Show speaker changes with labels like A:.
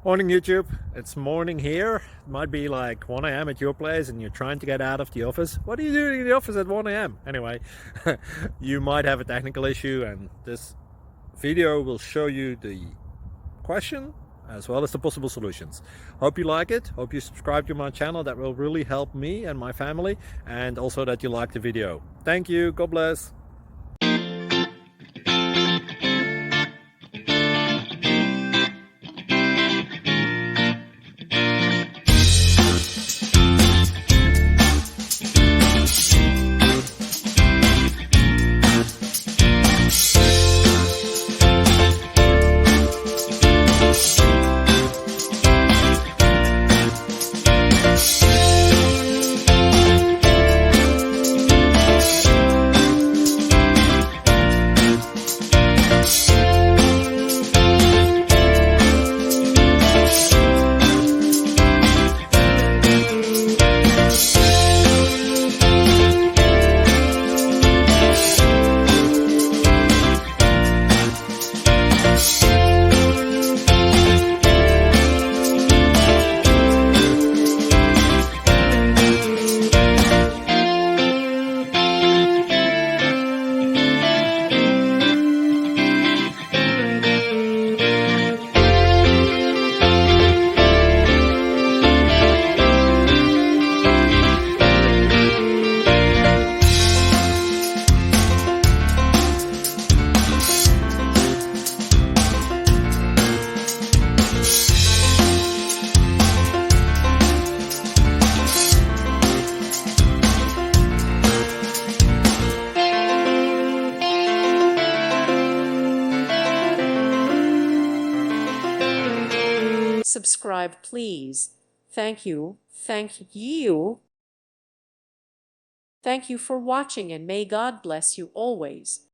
A: Morning YouTube, it's morning here. It might be like 1 a.m. at your place and you're trying to get out of the office. What are you doing in the office at 1 a.m.? Anyway, you might have a technical issue and this video will show you the question as well as the possible solutions. Hope you like it, hope you subscribe to my channel. That will really help me and my family, and also that you like the video. Thank you, God bless.
B: Subscribe, please. Thank you. Thank you. Thank you for watching, and may God bless you always.